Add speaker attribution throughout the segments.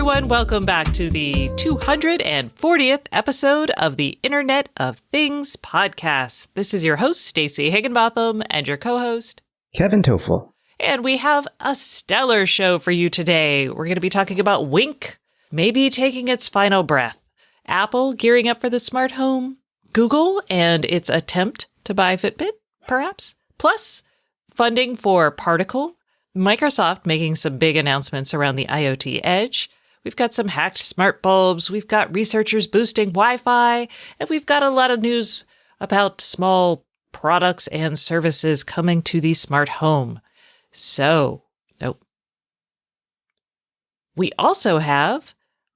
Speaker 1: everyone. Welcome back to the 240th episode of the Internet of Things podcast. This is your host, Stacey Higginbotham, and your co-host,
Speaker 2: Kevin Toffel.
Speaker 1: And we have a stellar show for you today. We're going to be talking about Wink, maybe taking its final breath, Apple gearing up for the smart home, Google and its attempt to buy Fitbit, perhaps, plus funding for Particle, Microsoft making some big announcements around the IoT Edge. We've got some hacked smart bulbs. We've got researchers boosting Wi-Fi. And we've got a lot of news about small products and services coming to the smart home. We also have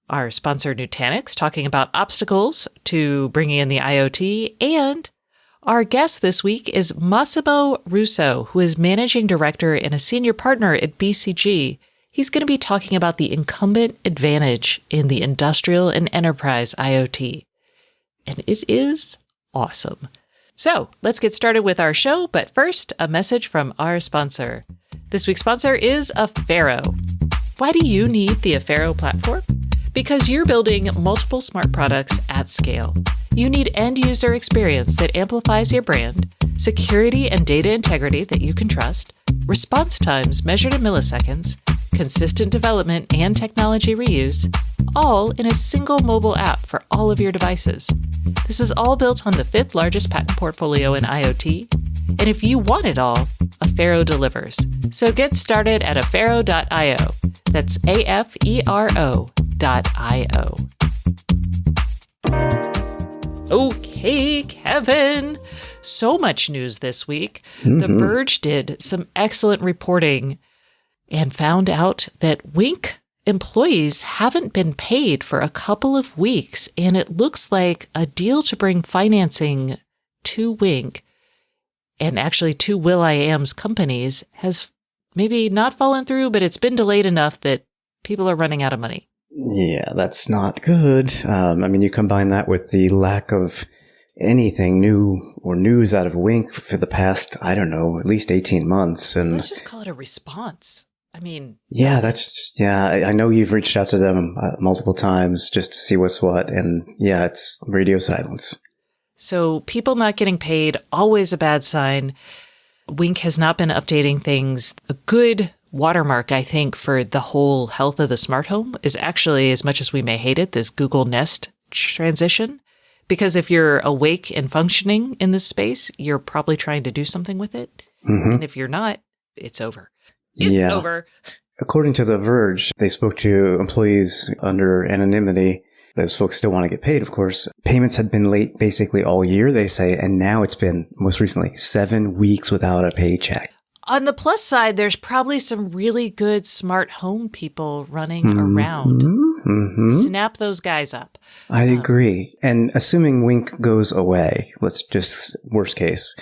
Speaker 1: our sponsor Nutanix talking about obstacles to bringing in the IoT, and our guest this week is Massimo Russo, who is managing director and a senior partner at BCG. He's going to be talking about the incumbent advantage in the industrial and enterprise IoT. And it is awesome. So let's get started with our show. But first, a message from our sponsor. This week's sponsor is Affero. Why do you need the Affero platform? Because you're building multiple smart products at scale. You need end-user experience that amplifies your brand, security and data integrity that you can trust, response times measured in milliseconds, consistent development and technology reuse, all in a single mobile app for all of your devices. This is all built on the 5th largest patent portfolio in IoT, and if you want it all, Affero delivers. So get started at affero.io. That's AFERO.io. Okay, Kevin. So much news this week. The Verge did some excellent reporting and found out that Wink employees haven't been paid for a couple of weeks, and it looks like a deal to bring financing to Wink and actually to will.i.am's companies has maybe not fallen through, but it's been delayed enough that people are running out of money.
Speaker 2: Yeah, that's not good. You combine that with the lack of anything new or news out of Wink for the past, at least 18 months. And
Speaker 1: let's just call it a response. I
Speaker 2: know you've reached out to them multiple times just to see what's what. And yeah, it's radio silence.
Speaker 1: So people not getting paid, always a bad sign. Wink has not been updating things. A good watermark, I think, for the whole health of the smart home is actually, as much as we may hate it, this Google Nest transition. Because if you're awake and functioning in this space, you're probably trying to do something with it. Mm-hmm. And if you're not, it's over. It's over.
Speaker 2: According to The Verge, they spoke to employees under anonymity. Those folks still want to get paid, of course. Payments had been late basically all year, they say, and now it's been, most recently, 7 weeks without a paycheck.
Speaker 1: On the plus side, there's probably some really good smart home people running around. Mm-hmm. Snap those guys up.
Speaker 2: I agree. And assuming Wink goes away, let's just, worst case,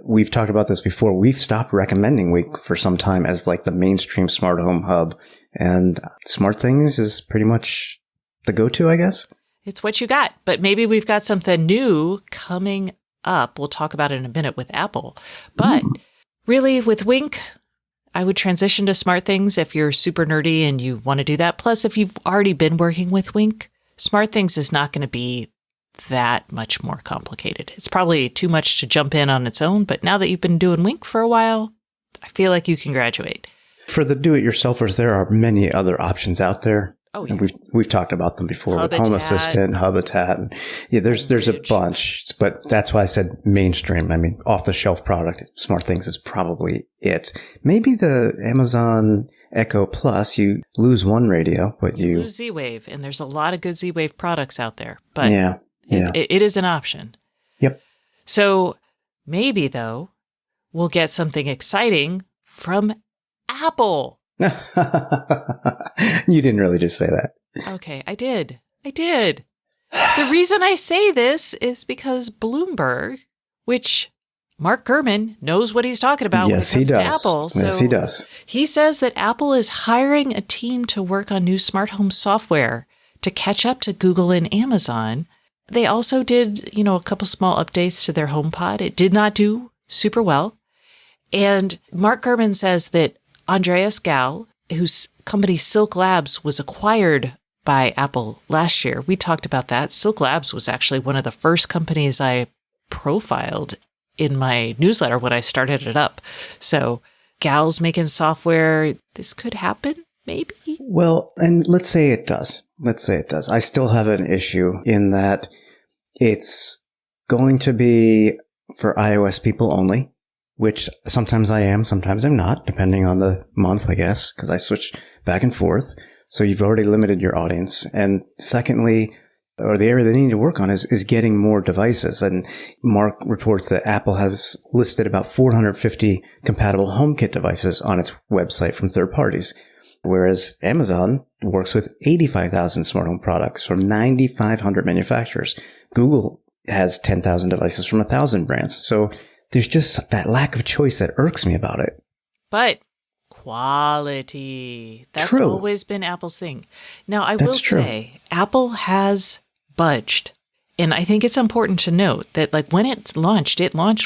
Speaker 2: we've talked about this before. We've stopped recommending Wink for some time as like the mainstream smart home hub. And SmartThings is pretty much the go-to, I guess.
Speaker 1: It's what you got. But maybe we've got something new coming up. We'll talk about it in a minute with Apple. But really, with Wink, I would transition to SmartThings if you're super nerdy and you want to do that. Plus, if you've already been working with Wink, SmartThings is not going to be that much more complicated. It's probably too much to jump in on its own, but now that you've been doing Wink for a while, I feel like you can graduate.
Speaker 2: For the do-it-yourselfers, there are many other options out there.
Speaker 1: Oh, yeah.
Speaker 2: And we've talked about them before
Speaker 1: Habitat,
Speaker 2: with Home Assistant, Habitat. And there's a bunch, but that's why I said mainstream. Off-the-shelf product, SmartThings is probably it. Maybe the Amazon Echo Plus, you lose one radio, but you
Speaker 1: lose Z-Wave, and there's a lot of good Z-Wave products out there. But
Speaker 2: it
Speaker 1: is an option.
Speaker 2: Yep.
Speaker 1: So maybe, though, we'll get something exciting from Apple.
Speaker 2: You didn't really just say that.
Speaker 1: Okay, I did. The reason I say this is because Bloomberg, which Mark Gurman knows what he's talking about when it comes to Apple. So
Speaker 2: yes, he does.
Speaker 1: He says that Apple is hiring a team to work on new smart home software to catch up to Google and Amazon. They also did, a couple small updates to their HomePod. It did not do super well. And Mark Gurman says that Andreas Gall, whose company Silk Labs was acquired by Apple last year. We talked about that. Silk Labs was actually one of the first companies I profiled in my newsletter when I started it up. So gals making software, this could happen, maybe?
Speaker 2: Well, and let's say it does. I still have an issue in that it's going to be for iOS people only, which sometimes I am, sometimes I'm not, depending on the month, I guess, because I switch back and forth. So you've already limited your audience. And secondly, or the area they need to work on is getting more devices. And Mark reports that Apple has listed about 450 compatible HomeKit devices on its website from third parties, whereas Amazon works with 85,000 smart home products from 9,500 manufacturers. Google has 10,000 devices from 1,000 brands. So there's just that lack of choice that irks me about it.
Speaker 1: But quality. That's
Speaker 2: True.
Speaker 1: always been Apple's thing. Now, I will say, Apple has budged. And I think it's important to note that like when it launched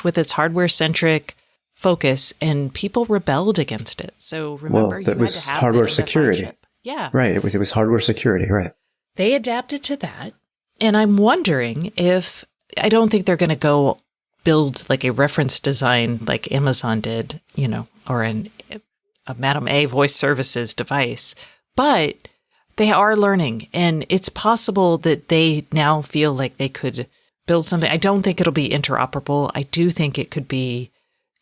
Speaker 1: with its hardware-centric focus and people rebelled against it. So remember,
Speaker 2: that was hardware security.
Speaker 1: Yeah.
Speaker 2: Right. It was hardware security. Right.
Speaker 1: They adapted to that. And I'm wondering I don't think they're going to go build like a reference design like Amazon did, or a Madame A voice services device, but they are learning, and it's possible that they now feel like they could build something. I don't think it'll be interoperable. I do think it could be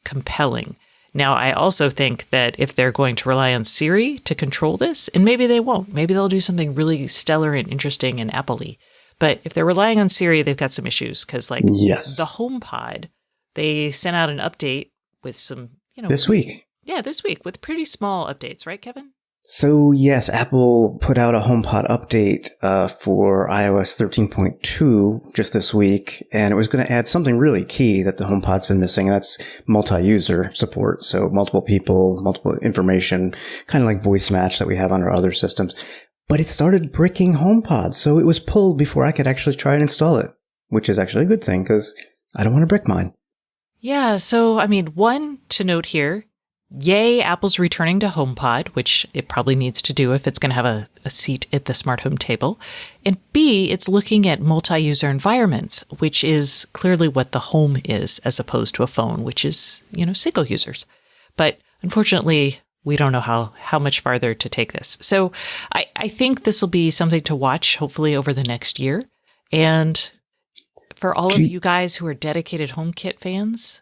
Speaker 1: compelling. Now, I also think that if they're going to rely on Siri to control this, and maybe they won't, maybe they'll do something really stellar and interesting and Apple-y. But if they're relying on Siri, they've got some issues because, the HomePod, they sent out an update with some,
Speaker 2: this week.
Speaker 1: Yeah, this week with pretty small updates, right, Kevin?
Speaker 2: So yes, Apple put out a HomePod update for iOS 13.2 just this week, and it was going to add something really key that the HomePod's been missing. And that's multi-user support, so multiple people, multiple information, kind of like voice match that we have on our other systems. But it started bricking HomePod, so it was pulled before I could actually try and install it, which is actually a good thing because I don't want to brick mine.
Speaker 1: Yeah, so, one to note here, yay, Apple's returning to HomePod, which it probably needs to do if it's going to have a seat at the smart home table. And B, it's looking at multi-user environments, which is clearly what the home is as opposed to a phone, which is, single users. But unfortunately, we don't know how much farther to take this. So I think this will be something to watch, hopefully, over the next year. And for all of you guys who are dedicated HomeKit fans,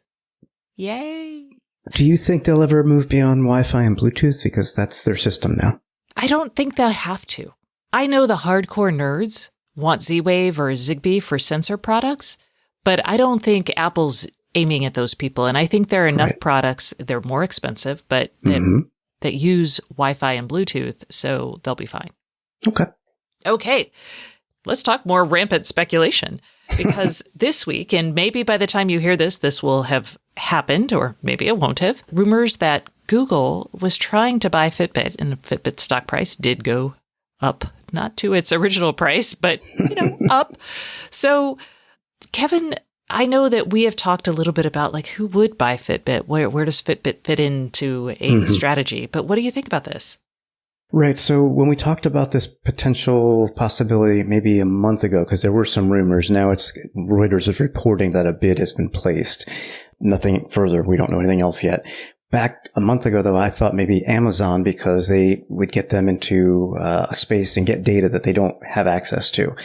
Speaker 1: yay.
Speaker 2: Do you think they'll ever move beyond Wi-Fi and Bluetooth? Because that's their system now.
Speaker 1: I don't think they'll have to. I know the hardcore nerds want Z-Wave or Zigbee for sensor products, but I don't think Apple's aiming at those people. And I think there are enough products, they're more expensive, but that use Wi-Fi and Bluetooth, so they'll be fine. Okay. Let's talk more rampant speculation, because this week, and maybe by the time you hear this, this will have happened, or maybe it won't have, rumors that Google was trying to buy Fitbit, and Fitbit's stock price did go up, not to its original price, but, up. So, Kevin, I know that we have talked a little bit about who would buy Fitbit, where does Fitbit fit into a strategy, but what do you think about this?
Speaker 2: Right. So when we talked about this potential possibility maybe a month ago, because there were some rumors, now Reuters is reporting that a bid has been placed. Nothing further. We don't know anything else yet. Back a month ago, though, I thought maybe Amazon, because they would get them into a space and get data that they don't have access to.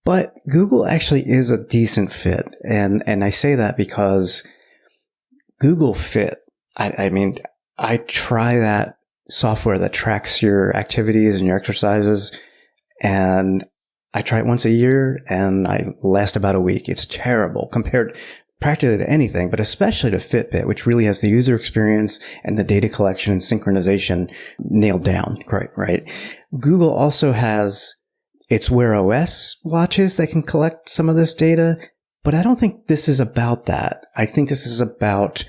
Speaker 2: But Google actually is a decent fit. And I say that because Google Fit, I try that software that tracks your activities and your exercises, and I try it once a year and I last about a week. It's terrible compared practically to anything, but especially to Fitbit, which really has the user experience and the data collection and synchronization nailed down. Right. Google also has its Wear OS watches that can collect some of this data, but I don't think this is about that. I think this is about,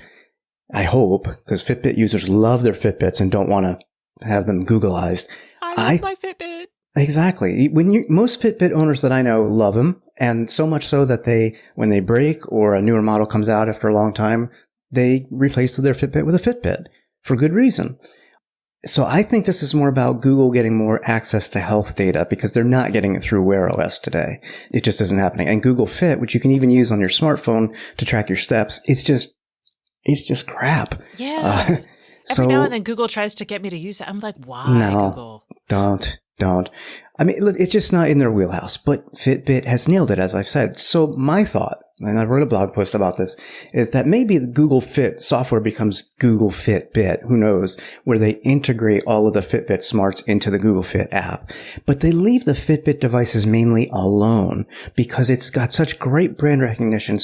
Speaker 2: I hope, because Fitbit users love their Fitbits and don't want to have them Googleized.
Speaker 1: I love my Fitbit.
Speaker 2: Exactly. Most Fitbit owners that I know love them, and so much so that when they break or a newer model comes out after a long time, they replace their Fitbit with a Fitbit for good reason. So I think this is more about Google getting more access to health data because they're not getting it through Wear OS today. It just isn't happening. And Google Fit, which you can even use on your smartphone to track your steps, it's just crap.
Speaker 1: Yeah. Every now and then Google tries to get me to use it. I'm like, why, Google?
Speaker 2: Don't. I mean, it's just not in their wheelhouse, but Fitbit has nailed it, as I've said. So my thought, and I wrote a blog post about this, is that maybe the Google Fit software becomes Google Fitbit, who knows, where they integrate all of the Fitbit smarts into the Google Fit app. But they leave the Fitbit devices mainly alone because it's got such great brand recognition,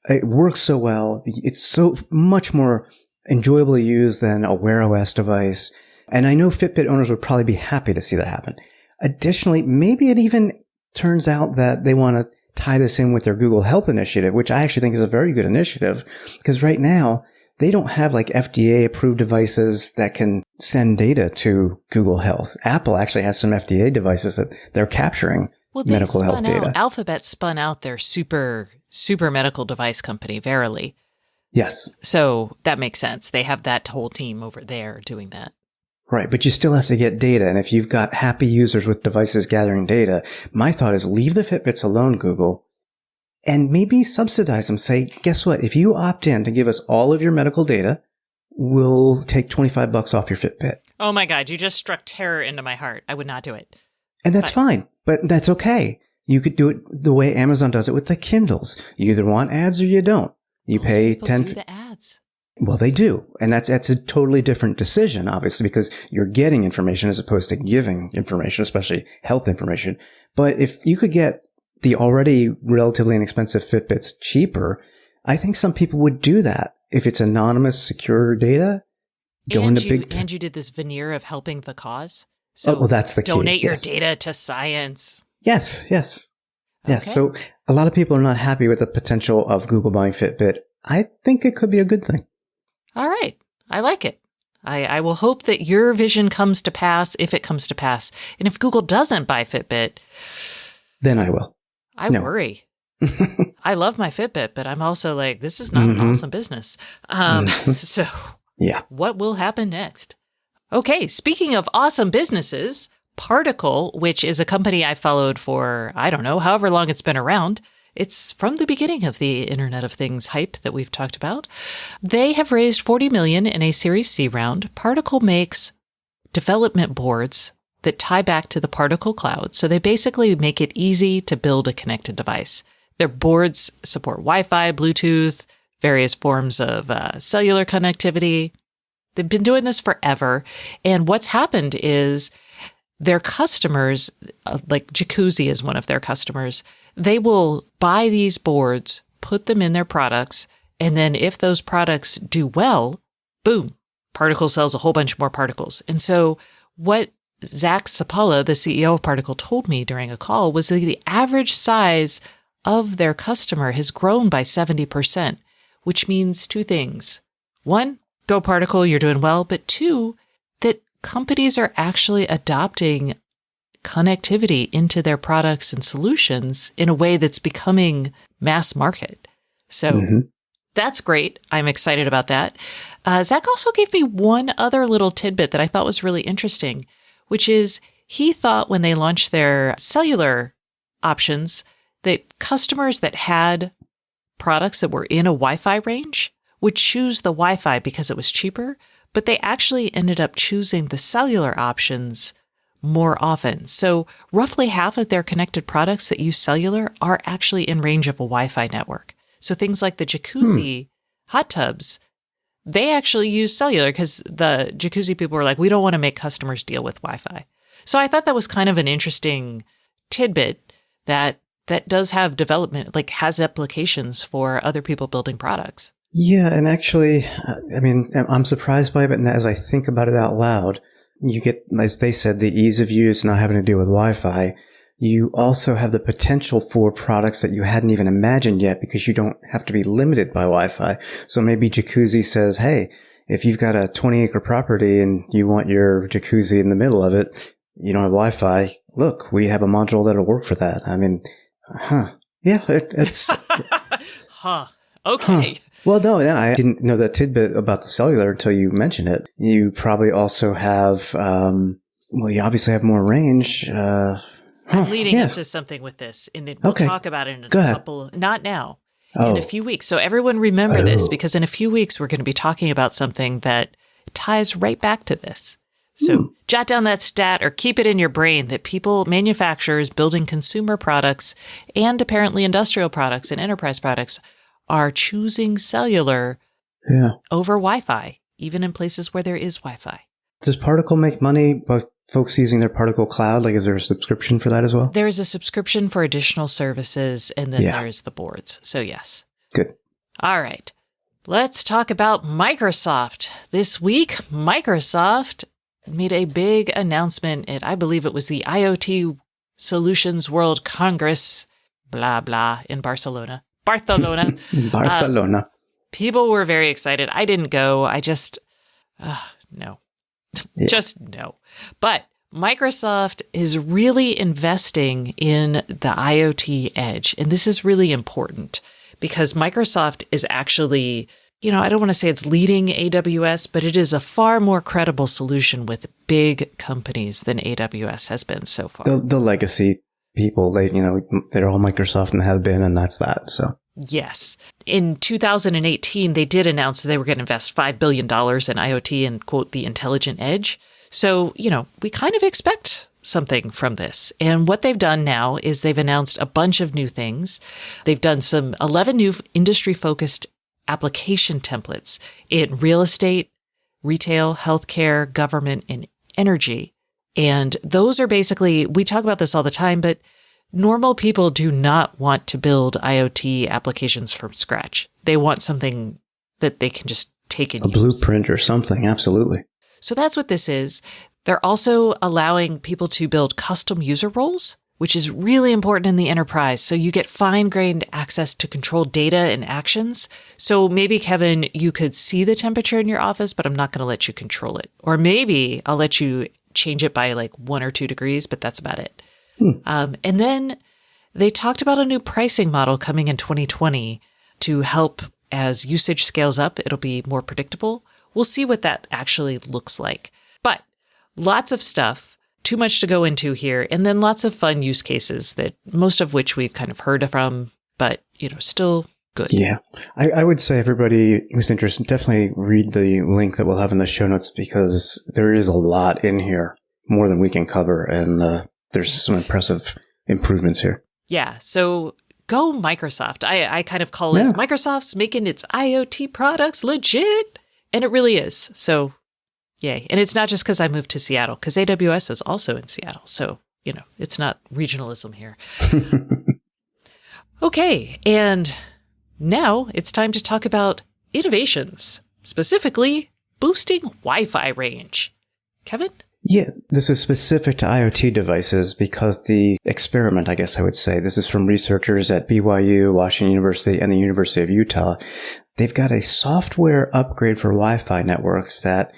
Speaker 2: it works so well. It's so much more enjoyable to use than a Wear OS device. And I know Fitbit owners would probably be happy to see that happen. Additionally, maybe it even turns out that they want to tie this in with their Google Health initiative, which I actually think is a very good initiative because right now they don't have like FDA approved devices that can send data to Google Health. Apple actually has some FDA devices that they're capturing medical health data.
Speaker 1: Alphabet spun out their super medical device company, Verily.
Speaker 2: Yes.
Speaker 1: So that makes sense. They have that whole team over there doing that.
Speaker 2: Right, but you still have to get data. And if you've got happy users with devices gathering data, my thought is leave the Fitbits alone, Google, and maybe subsidize them. Say, guess what? If you opt in to give us all of your medical data, we'll take $25 off your Fitbit.
Speaker 1: Oh my God, you just struck terror into my heart. I would not do it.
Speaker 2: And that's fine, but that's okay. You could do it the way Amazon does it with the Kindles. You either want ads or you don't. You pay $10.
Speaker 1: Do the ads. Well,
Speaker 2: they do. And that's a totally different decision, obviously, because you're getting information as opposed to giving information, especially health information. But if you could get the already relatively inexpensive Fitbits cheaper, I think some people would do that. If it's anonymous, secure data,
Speaker 1: and you did this veneer of helping the cause. So
Speaker 2: that's the key.
Speaker 1: Donate your data to science.
Speaker 2: Yes.
Speaker 1: Okay.
Speaker 2: So a lot of people are not happy with the potential of Google buying Fitbit. I think it could be a good thing.
Speaker 1: All right. I like it. I will hope that your vision comes to pass if it comes to pass. And if Google doesn't buy Fitbit,
Speaker 2: then I will.
Speaker 1: I worry. I love my Fitbit, but I'm also like, this is not an awesome business. So
Speaker 2: yeah,
Speaker 1: what will happen next? Okay. Speaking of awesome businesses, Particle, which is a company I followed for, I don't know, however long it's been around. It's from the beginning of the Internet of Things hype that we've talked about. They have raised $40 million in a Series C round. Particle makes development boards that tie back to the Particle cloud. So they basically make it easy to build a connected device. Their boards support Wi-Fi, Bluetooth, various forms of cellular connectivity. They've been doing this forever. And what's happened is their customers, like Jacuzzi is one of their customers, they will buy these boards, put them in their products, and then if those products do well, boom, Particle sells a whole bunch more particles. And so what Zach Sapala, the CEO of Particle, told me during a call was that the average size of their customer has grown by 70%, which means two things. One, go Particle, you're doing well. But two, that companies are actually adopting connectivity into their products and solutions in a way that's becoming mass market. So that's great. I'm excited about that. Zach also gave me one other little tidbit that I thought was really interesting, which is he thought when they launched their cellular options that customers that had products that were in a Wi-Fi range would choose the Wi-Fi because it was cheaper, but they actually ended up choosing the cellular options more often. So roughly half of their connected products that use cellular are actually in range of a Wi-Fi network. So things like the Jacuzzi hot tubs, they actually use cellular because the Jacuzzi people were like, we don't want to make customers deal with Wi-Fi. So I thought that was kind of an interesting tidbit that does have development, like has applications for other people building products.
Speaker 2: Yeah. And actually, I mean, I'm surprised by it, but as I think about it out loud, you get, as they said, the ease of use, not having to deal with Wi-Fi. You also have the potential for products that you hadn't even imagined yet because you don't have to be limited by Wi-Fi. So maybe Jacuzzi says, hey, if you've got a 20-acre property and you want your Jacuzzi in the middle of it, you don't have Wi-Fi. Look, we have a module that'll work for that. I mean, yeah, it's...
Speaker 1: Okay.
Speaker 2: Well, no, I didn't know that tidbit about the cellular until you mentioned it. You probably also have, you obviously have more range.
Speaker 1: I'm leading into something with this, and we'll talk about it in a couple, not now, in a few weeks. So everyone remember this, because in a few weeks, we're going to be talking about something that ties right back to this. So jot down that stat or keep it in your brain that manufacturers building consumer products and apparently industrial products and enterprise products are choosing cellular over Wi-Fi, even in places where there is Wi-Fi.
Speaker 2: Does Particle make money by folks using their Particle Cloud? Like, is there a subscription for that as well?
Speaker 1: There is a subscription for additional services, and then there's the boards. So yes.
Speaker 2: Good.
Speaker 1: All right. Let's talk about Microsoft. This week, Microsoft made a big announcement at, I believe it was the IoT Solutions World Congress, blah, blah, in Barcelona. Barcelona. People were very excited. I didn't go. I just, no. Yeah. Just no. But Microsoft is really investing in the IoT edge. And this is really important because Microsoft is actually, I don't want to say it's leading AWS, but it is a far more credible solution with big companies than AWS has been so far.
Speaker 2: The legacy people, they're all Microsoft and have been, and that's that. So
Speaker 1: yes. In 2018, they did announce that they were going to invest $5 billion in IoT and, quote, the intelligent edge. So, we kind of expect something from this. And what they've done now is they've announced a bunch of new things. They've done 11 new industry-focused application templates in real estate, retail, healthcare, government, and energy. And those are basically, we talk about this all the time, but normal people do not want to build IoT applications from scratch. They want something that they can just take and use. A
Speaker 2: blueprint or something, absolutely.
Speaker 1: So that's what this is. They're also allowing people to build custom user roles, which is really important in the enterprise. So you get fine-grained access to control data and actions. So maybe, Kevin, you could see the temperature in your office, but I'm not going to let you control it. Or maybe I'll let you change it by like 1 or 2 degrees, but that's about it. And then they talked about a new pricing model coming in 2020 to help as usage scales up. It'll be more predictable. We'll see what that actually looks like. But lots of stuff, too much to go into here, and then lots of fun use cases that most of which we've kind of heard from, but, still good.
Speaker 2: Yeah. I would say everybody who's interested, definitely read the link that we'll have in the show notes because there is a lot in here, more than we can cover, and there's some impressive improvements here.
Speaker 1: Yeah. So go Microsoft. I kind of call this Microsoft's making its IoT products legit. And it really is. So, yay. And it's not just because I moved to Seattle, because AWS is also in Seattle. So, it's not regionalism here. Okay. And now it's time to talk about innovations, specifically boosting Wi-Fi range. Kevin?
Speaker 2: Yeah, this is specific to IoT devices because the experiment, I guess I would say, this is from researchers at BYU, Washington University, and the University of Utah. They've got a software upgrade for Wi-Fi networks that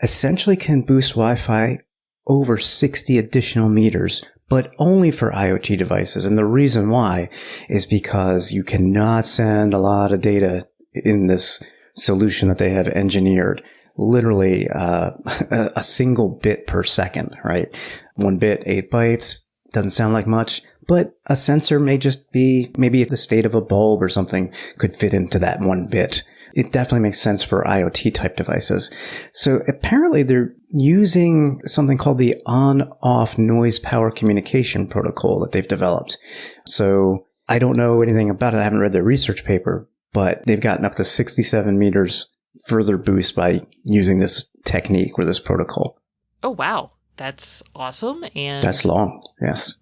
Speaker 2: essentially can boost Wi-Fi over 60 additional meters, but only for IoT devices. And the reason why is because you cannot send a lot of data in this solution that they have engineered. Literally a single bit per second, right? 1 bit, 8 bytes, doesn't sound like much, but a sensor may just be, maybe the state of a bulb or something could fit into that 1 bit. It definitely makes sense for IoT type devices. So apparently they're using something called the on-off noise power communication protocol that they've developed. So I don't know anything about it. I haven't read their research paper, but they've gotten up to 67 meters further boost by using this technique or this protocol.
Speaker 1: Oh, wow. That's awesome. And
Speaker 2: that's long. Yes.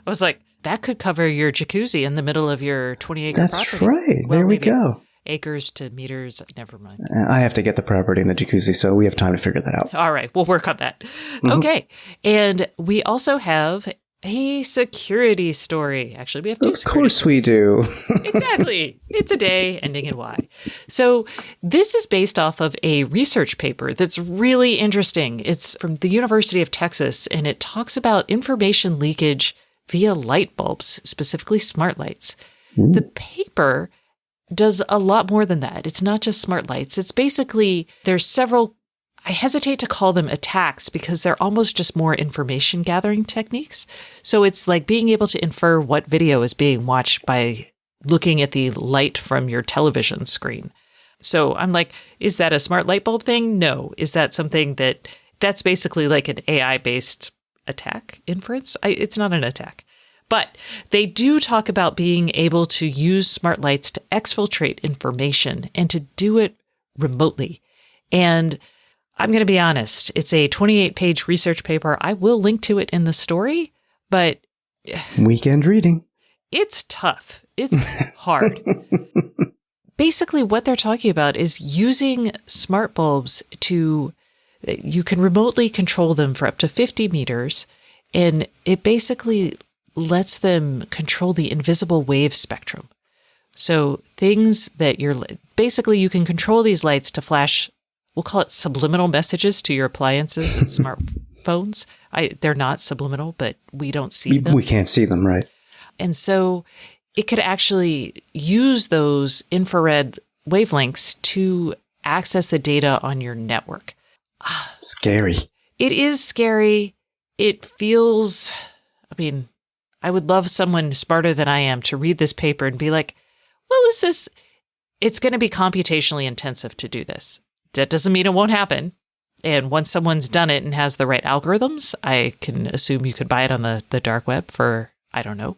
Speaker 1: I was like, that could cover your jacuzzi in the middle of your 20-acre
Speaker 2: property. That's right. Well, there we go.
Speaker 1: Acres to meters. Never mind.
Speaker 2: I have to get the property in the jacuzzi, so we have time to figure that out.
Speaker 1: All right. We'll work on that. Mm-hmm. Okay. And we also have a security story. Actually, we have 2
Speaker 2: Of course we do.
Speaker 1: Exactly. It's a day ending in Y. So this is based off of a research paper that's really interesting. It's from the University of Texas, and it talks about information leakage via light bulbs, specifically smart lights. The paper does a lot more than that. It's not just smart lights. It's basically, there's several, I hesitate to call them attacks because they're almost just more information gathering techniques. So it's like being able to infer what video is being watched by looking at the light from your television screen. So I'm like, is that a smart light bulb thing? No. Is that something that's basically like an AI-based attack inference? It's not an attack. But they do talk about being able to use smart lights to exfiltrate information and to do it remotely. And I'm going to be honest, it's a 28-page research paper. I will link to it in the story, but
Speaker 2: weekend reading.
Speaker 1: It's tough. It's hard. Basically, what they're talking about is using smart bulbs you can remotely control them for up to 50 meters, and it basically lets them control the invisible wave spectrum. So things that basically you can control these lights to flash, we'll call it subliminal messages to your appliances and smartphones. They're not subliminal, but we don't see them.
Speaker 2: We can't see them, right?
Speaker 1: And so it could actually use those infrared wavelengths to access the data on your network.
Speaker 2: Scary.
Speaker 1: It is scary. It feels, I would love someone smarter than I am to read this paper and be like, well, it's going to be computationally intensive to do this. That doesn't mean it won't happen. And once someone's done it and has the right algorithms, I can assume you could buy it on the dark web for, I don't know,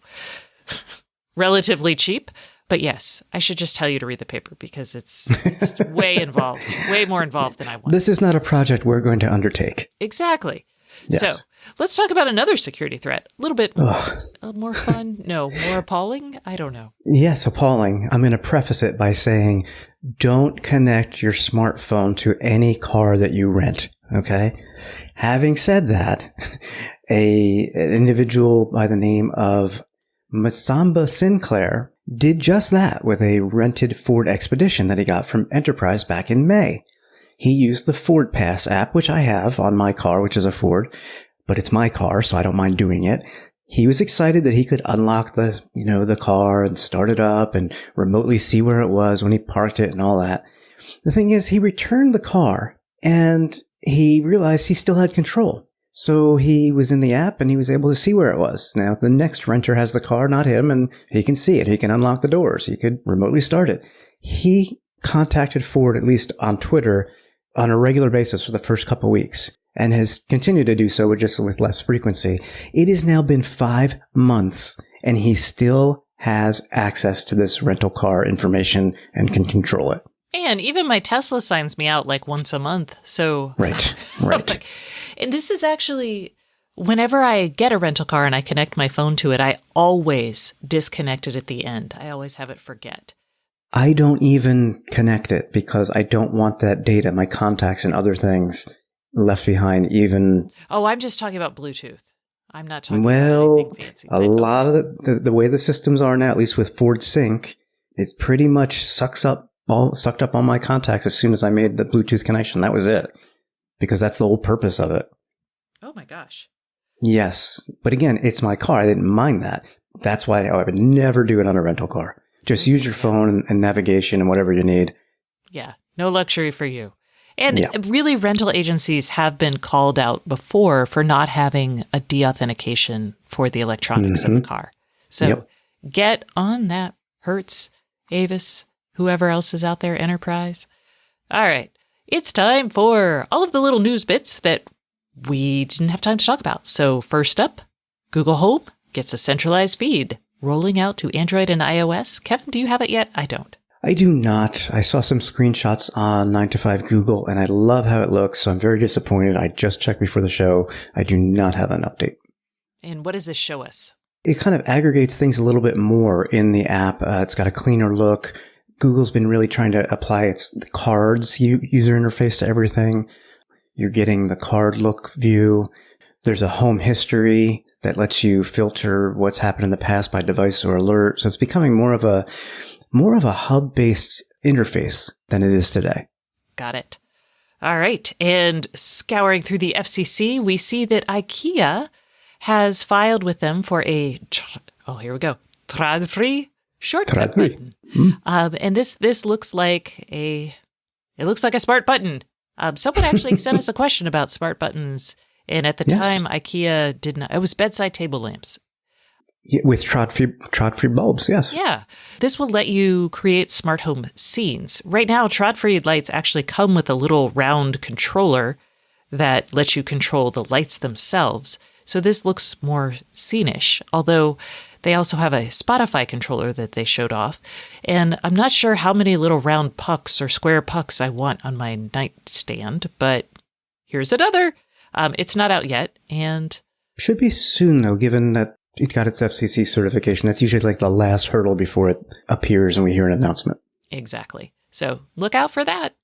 Speaker 1: relatively cheap. But yes, I should just tell you to read the paper because it's way involved, way more involved than I want.
Speaker 2: This is not a project we're going to undertake.
Speaker 1: Exactly.
Speaker 2: Yes.
Speaker 1: So let's talk about another security threat. A little bit more fun. No, more appalling. I don't know.
Speaker 2: Yes, appalling. I'm going to preface it by saying, don't connect your smartphone to any car that you rent. Okay. Having said that, an individual by the name of Masamba Sinclair did just that with a rented Ford Expedition that he got from Enterprise back in May. He used the Ford Pass app, which I have on my car, which is a Ford, but it's my car, so I don't mind doing it. He was excited that he could unlock the car and start it up and remotely see where it was when he parked it and all that. The thing is, he returned the car and he realized he still had control. So he was in the app and he was able to see where it was. Now, the next renter has the car, not him, and he can see it. He can unlock the doors. He could remotely start it. He contacted Ford, at least on Twitter, on a regular basis for the first couple of weeks and has continued to do so with less frequency. It has now been 5 months and he still has access to this rental car information and can control it.
Speaker 1: And even my Tesla signs me out like once a month. So
Speaker 2: Right.
Speaker 1: And this is actually, whenever I get a rental car and I connect my phone to it, I always disconnect it at the end. I always have it forget.
Speaker 2: I don't even connect it because I don't want that data, my contacts and other things left behind even.
Speaker 1: Oh, I'm just talking about Bluetooth. I'm not talking
Speaker 2: about
Speaker 1: anything fancy.
Speaker 2: A lot of the way the systems are now, at least with Ford Sync, it pretty much sucked up all my contacts as soon as I made the Bluetooth connection. That was it. Because that's the whole purpose of it.
Speaker 1: Oh my gosh.
Speaker 2: Yes. But again, it's my car. I didn't mind that. That's why I would never do it on a rental car. Just use your phone and navigation and whatever you need.
Speaker 1: Yeah. No luxury for you. And really, rental agencies have been called out before for not having a deauthentication for the electronics of the car. So get on that, Hertz, Avis, whoever else is out there, Enterprise. All right. It's time for all of the little news bits that we didn't have time to talk about. So first up, Google Home gets a centralized feed rolling out to Android and iOS. Kevin, do you have it yet? I don't.
Speaker 2: I do not. I saw some screenshots on 9to5 Google and I love how it looks. So I'm very disappointed. I just checked before the show. I do not have an update.
Speaker 1: And what does this show us?
Speaker 2: It kind of aggregates things a little bit more in the app. It's got a cleaner look. Google's been really trying to apply its cards user interface to everything. You're getting the card look view. There's a home history that lets you filter what's happened in the past by device or alert. So it's becoming more of a hub-based interface than it is today.
Speaker 1: Got it. All right. And scouring through the FCC, we see that IKEA has filed with them for here we go, trådfri shortcut button. And this looks like a smart button. Someone actually sent us a question about smart buttons, and at the time, IKEA did not. It was bedside table lamps.
Speaker 2: Yeah, with Trod-free bulbs, yes.
Speaker 1: Yeah. This will let you create smart home scenes. Right now, Trod-free lights actually come with a little round controller that lets you control the lights themselves. So this looks more scenish, although they also have a Spotify controller that they showed off. And I'm not sure how many little round pucks or square pucks I want on my nightstand, but here's another. It's not out yet, and
Speaker 2: should be soon, though, given that it got its FCC certification. That's usually like the last hurdle before it appears and we hear an announcement.
Speaker 1: Exactly. So look out for that.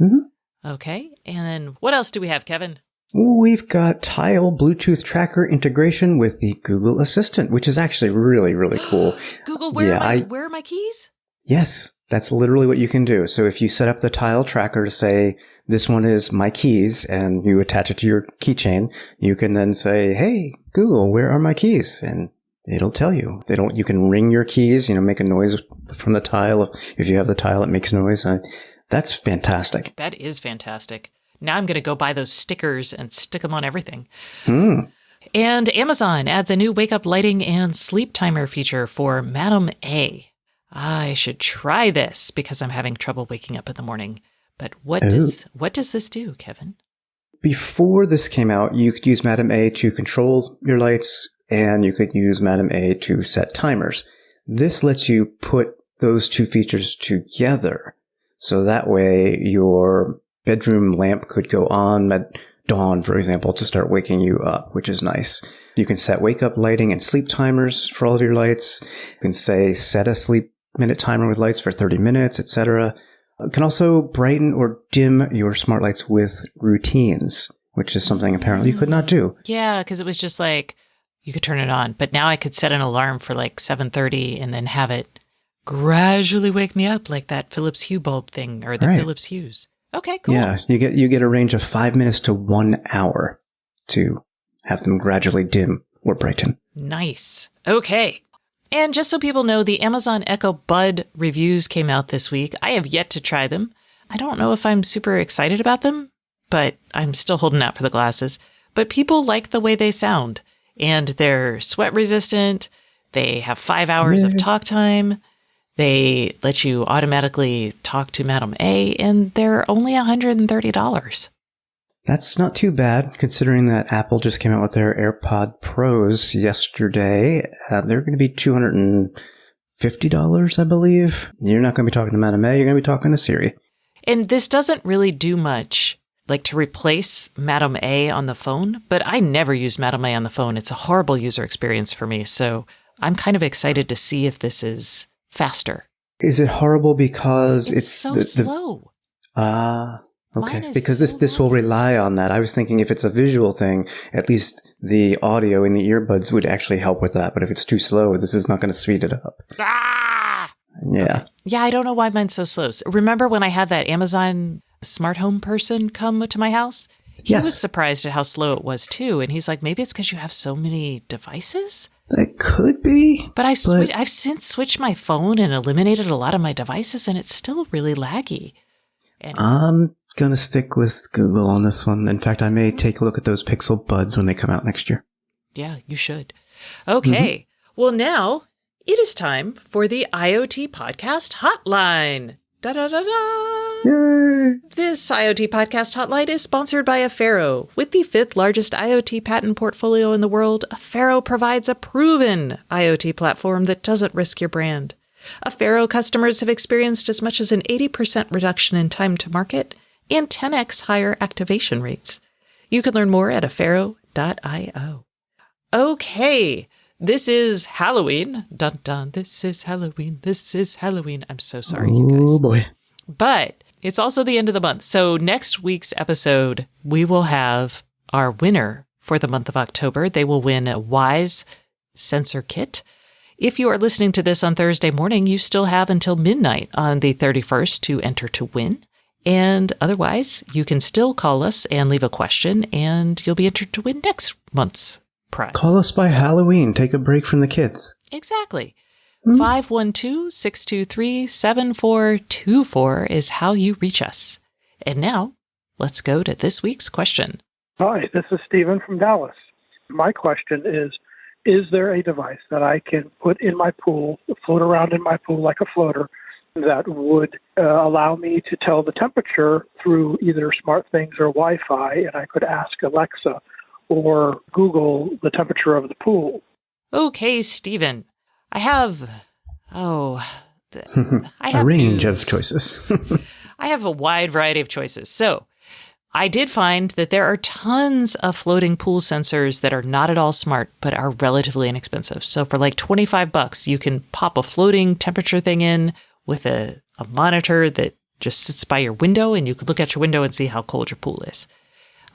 Speaker 2: Mm-hmm.
Speaker 1: Okay. And then what else do we have, Kevin?
Speaker 2: We've got Tile Bluetooth tracker integration with the Google Assistant, which is actually really, really cool.
Speaker 1: Google, where are my keys?
Speaker 2: Yes, that's literally what you can do. So if you set up the Tile tracker to say, this one is my keys, and you attach it to your keychain, you can then say, hey, Google, where are my keys? And it'll tell you. You can ring your keys, make a noise from the tile. If you have the tile, it makes noise. That's fantastic.
Speaker 1: That is fantastic. Now I'm going to go buy those stickers and stick them on everything. And Amazon adds a new wake-up lighting and sleep timer feature for Madam A. I should try this because I'm having trouble waking up in the morning. But what does this do, Kevin?
Speaker 2: Before this came out, you could use Madam A to control your lights, and you could use Madam A to set timers. This lets you put those two features together. So that way your bedroom lamp could go on at dawn, for example, to start waking you up, which is nice. You can set wake-up lighting and sleep timers for all of your lights. You can say set a sleep minute timer with lights for 30 minutes, etc. You can also brighten or dim your smart lights with routines, which is something apparently you could not do.
Speaker 1: Yeah, because it was just like you could turn it on, but now I could set an alarm for like 7:30 and then have it gradually wake me up like that Philips Hue bulb thing or the Philips Hues. Okay, cool.
Speaker 2: Yeah, you get a range of 5 minutes to 1 hour to have them gradually dim or brighten.
Speaker 1: Nice. Okay. And just so people know, the Amazon Echo Bud reviews came out this week. I have yet to try them. I don't know if I'm super excited about them, but I'm still holding out for the glasses. But people like the way they sound, and they're sweat resistant. They have 5 hours of talk time. They let you automatically talk to Madam A, and they're only $130.
Speaker 2: That's not too bad, considering that Apple just came out with their AirPod Pros yesterday. They're going to be $250, I believe. You're not going to be talking to Madam A, you're going to be talking to Siri.
Speaker 1: And this doesn't really do much, like to replace Madam A on the phone, but I never use Madam A on the phone. It's a horrible user experience for me, so I'm kind of excited to see if this is faster.
Speaker 2: Is it horrible because it's
Speaker 1: so slow?
Speaker 2: Okay, because this will rely on that. I was thinking if it's a visual thing, at least the audio in the earbuds would actually help with that. But if it's too slow, this is not going to speed it up.
Speaker 1: Ah!
Speaker 2: Yeah.
Speaker 1: Okay. Yeah, I don't know why mine's so slow. Remember when I had that Amazon smart home person come to my house? He was surprised at how slow it was too. And he's like, maybe it's because you have so many devices?
Speaker 2: It could be.
Speaker 1: But I've since switched my phone and eliminated a lot of my devices, and it's still really laggy.
Speaker 2: I'm going to stick with Google on this one. In fact, I may take a look at those Pixel Buds when they come out next year.
Speaker 1: Yeah, you should. Okay. Well, now it is time for the IoT Podcast Hotline. Da-da-da-da.
Speaker 2: Yay.
Speaker 1: This IoT Podcast Hotline is sponsored by Affero. With the 5th largest IoT patent portfolio in the world, Affero provides a proven IoT platform that doesn't risk your brand. Affero customers have experienced as much as an 80% reduction in time to market and 10x higher activation rates. You can learn more at affero.io. Okay, this is Halloween. Dun dun, this is Halloween. This is Halloween. I'm so sorry, you guys.
Speaker 2: Oh boy.
Speaker 1: But it's also the end of the month. So next week's episode, we will have our winner for the month of October. They will win a Wyze sensor kit. If you are listening to this on Thursday morning, you still have until midnight on the 31st to enter to win. And otherwise, you can still call us and leave a question, and you'll be entered to win next month's prize.
Speaker 2: Call us by Halloween. Take a break from the kids.
Speaker 1: Exactly. 512-623-7424 is how you reach us. And now, let's go to this week's question.
Speaker 3: Hi, this is Stephen from Dallas. My question is there a device that I can put in my pool, float around in my pool like a floater, that would allow me to tell the temperature through either SmartThings or Wi-Fi, and I could ask Alexa or Google the temperature of the pool?
Speaker 1: Okay, Stephen. I have
Speaker 2: a range of choices.
Speaker 1: I have a wide variety of choices. So I did find that there are tons of floating pool sensors that are not at all smart, but are relatively inexpensive. So for like $25, you can pop a floating temperature thing in with a monitor that just sits by your window, and you could look at your window and see how cold your pool is.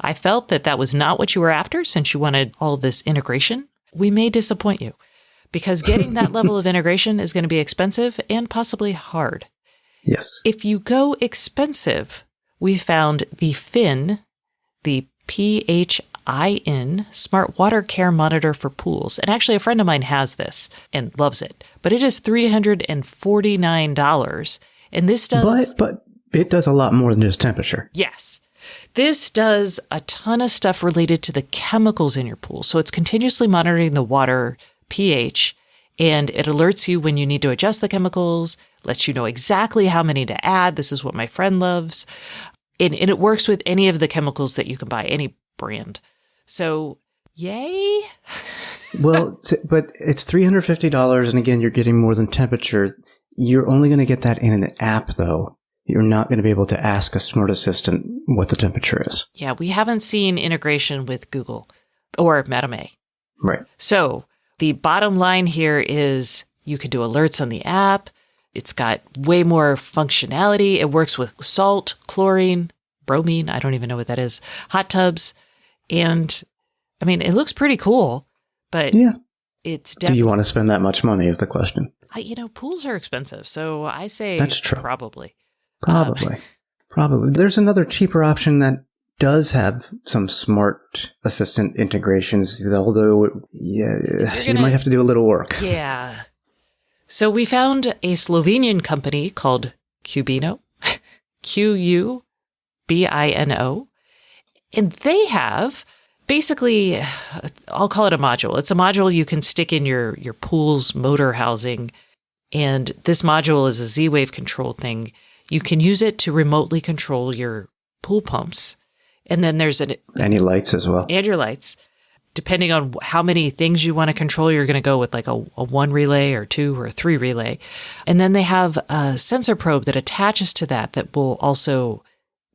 Speaker 1: I felt that that was not what you were after, since you wanted all this integration. We may disappoint you, because getting that level of integration is going to be expensive and possibly hard.
Speaker 2: Yes.
Speaker 1: If you go expensive, we found the PHIN, the PHIN, Smart Water Care Monitor for Pools. And actually, a friend of mine has this and loves it. But it is $349. And this does...
Speaker 2: But it does a lot more than just temperature.
Speaker 1: Yes. This does a ton of stuff related to the chemicals in your pool. So it's continuously monitoring the water pH, and it alerts you when you need to adjust the chemicals, lets you know exactly how many to add. This is what my friend loves. And it works with any of the chemicals that you can buy, any brand. So, yay.
Speaker 2: Well, but it's $350, and again, you're getting more than temperature. You're only going to get that in an app, though. You're not going to be able to ask a smart assistant what the temperature is.
Speaker 1: Yeah, we haven't seen integration with Google or Madame A.
Speaker 2: Right.
Speaker 1: So the bottom line here is you can do alerts on the app. It's got way more functionality. It works with salt, chlorine, bromine. I don't even know what that is. Hot tubs. And I mean, it looks pretty cool, but
Speaker 2: yeah,
Speaker 1: it's definitely...
Speaker 2: Do you want to spend that much money is the question.
Speaker 1: Pools are expensive. So I say
Speaker 2: that's true.
Speaker 1: Probably.
Speaker 2: Probably. There's another cheaper option that does have some smart assistant integrations, although you might have to do a little work.
Speaker 1: Yeah. So we found a Slovenian company called Qubino, Qubino, and they have basically, I'll call it a module. It's a module you can stick in your pool's motor housing, and this module is a Z-Wave control thing. You can use it to remotely control your pool pumps. And then there's and your
Speaker 2: lights as well.
Speaker 1: And your lights. Depending on how many things you want to control, you're going to go with like a 1 relay or 2 or 3 relay. And then they have a sensor probe that attaches to that will also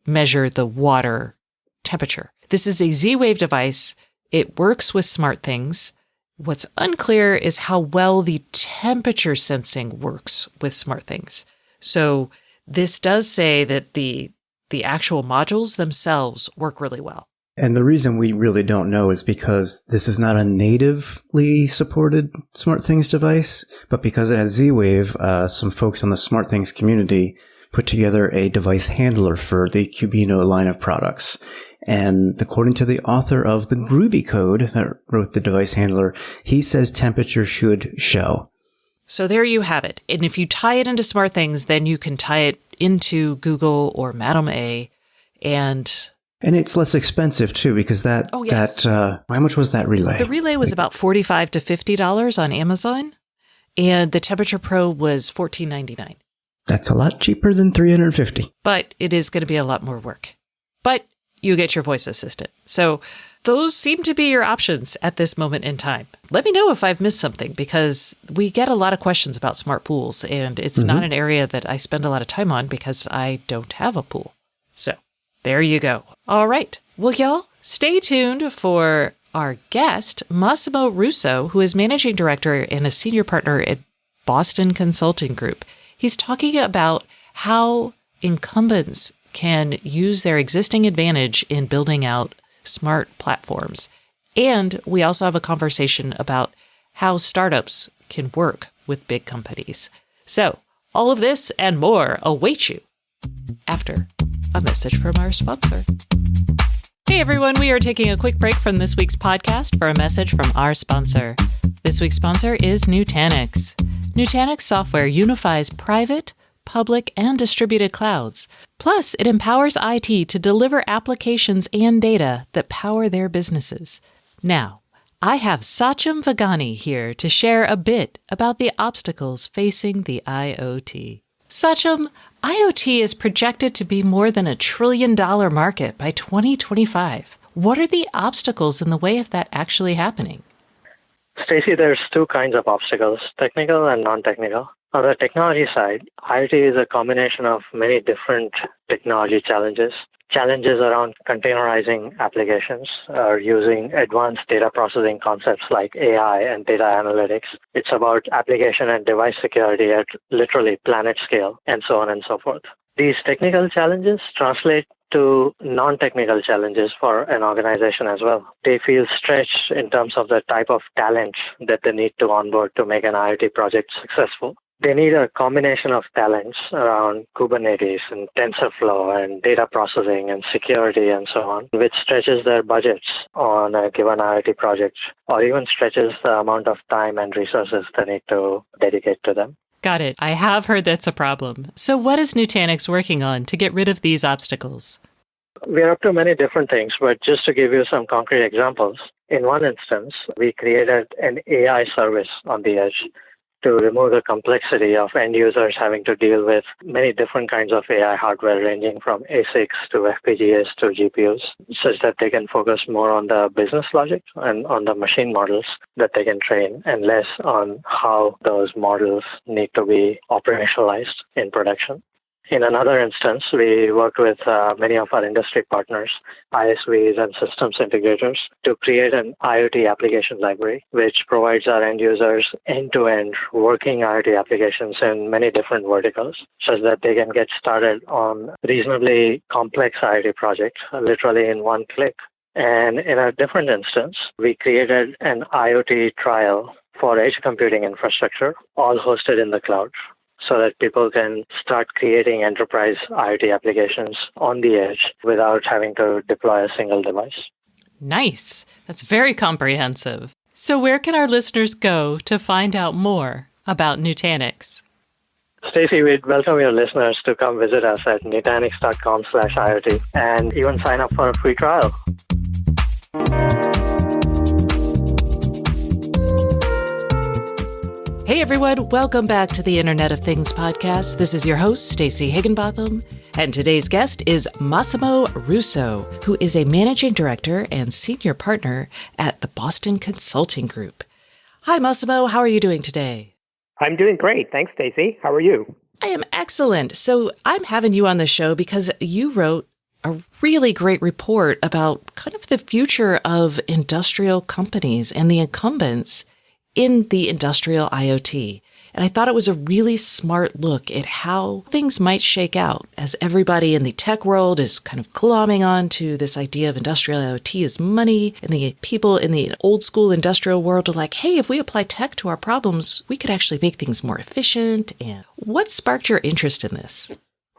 Speaker 1: measure the water temperature. This is a Z-Wave device. It works with SmartThings. What's unclear is how well the temperature sensing works with SmartThings. So this does say that the actual modules themselves work really well.
Speaker 2: And the reason we really don't know is because this is not a natively supported SmartThings device, but because it has Z-Wave, some folks on the SmartThings community put together a device handler for the Qubino line of products. And according to the author of the Groovy code that wrote the device handler, he says temperature should show.
Speaker 1: So there you have it. And if you tie it into SmartThings, then you can tie it into Google or Madame A. And
Speaker 2: it's less expensive too, because how much was that relay?
Speaker 1: The relay was about $45 to $50 on Amazon, and the temperature probe was $14.99.
Speaker 2: That's a lot cheaper than $350.
Speaker 1: But it is going to be a lot more work. But you get your voice assistant. So those seem to be your options at this moment in time. Let me know if I've missed something, because we get a lot of questions about smart pools, and it's not an area that I spend a lot of time on because I don't have a pool. So there you go. All right. Well, y'all, stay tuned for our guest, Massimo Russo, who is managing director and a senior partner at Boston Consulting Group. He's talking about how incumbents can use their existing advantage in building out smart platforms. And we also have a conversation about how startups can work with big companies. So all of this and more await you after a message from our sponsor. Hey everyone, we are taking a quick break from this week's podcast for a message from our sponsor. This week's sponsor is Nutanix. Nutanix software unifies private, public, and distributed clouds. Plus, it empowers IT to deliver applications and data that power their businesses. Now, I have Sachin Vagani here to share a bit about the obstacles facing the IoT. Sachin, IoT is projected to be more than $1 trillion market by 2025. What are the obstacles in the way of that actually happening?
Speaker 4: Stacy, there's two kinds of obstacles, technical and non-technical. On the technology side, IoT is a combination of many different technology challenges. Challenges around containerizing applications or using advanced data processing concepts like AI and data analytics. It's about application and device security at literally planet scale, and so on and so forth. These technical challenges translate to non-technical challenges for an organization as well. They feel stretched in terms of the type of talent that they need to onboard to make an IoT project successful. They need a combination of talents around Kubernetes and TensorFlow and data processing and security and so on, which stretches their budgets on a given IoT project or even stretches the amount of time and resources they need to dedicate to them.
Speaker 1: Got it. I have heard that's a problem. So what is Nutanix working on to get rid of these obstacles?
Speaker 4: We're up to many different things, but just to give you some concrete examples, in one instance, we created an AI service on the edge to remove the complexity of end users having to deal with many different kinds of AI hardware ranging from ASICs to FPGAs to GPUs, such that they can focus more on the business logic and on the machine models that they can train and less on how those models need to be operationalized in production. In another instance, we worked with many of our industry partners, ISVs and systems integrators, to create an IoT application library, which provides our end users end-to-end working IoT applications in many different verticals, such that they can get started on reasonably complex IoT projects, literally in one click. And in a different instance, we created an IoT trial for edge computing infrastructure, all hosted in the cloud, so that people can start creating enterprise IoT applications on the edge without having to deploy a single device.
Speaker 1: Nice. That's very comprehensive. So where can our listeners go to find out more about Nutanix?
Speaker 4: Stacy, we'd welcome your listeners to come visit us at nutanix.com/IoT and even sign up for a free trial.
Speaker 1: Hey everyone, welcome back to the Internet of Things podcast. This is your host, Stacey Higginbotham, and today's guest is Massimo Russo, who is a managing director and senior partner at the Boston Consulting Group. Hi Massimo, how are you doing today?
Speaker 5: I'm doing great. Thanks, Stacey. How are you?
Speaker 1: I am excellent. So I'm having you on the show because you wrote a really great report about kind of the future of industrial companies and the incumbents in the industrial IoT. And I thought it was a really smart look at how things might shake out as everybody in the tech world is kind of glomming on to this idea of industrial IoT as money, and the people in the old school industrial world are like, hey, if we apply tech to our problems, we could actually make things more efficient. And what sparked your interest in this?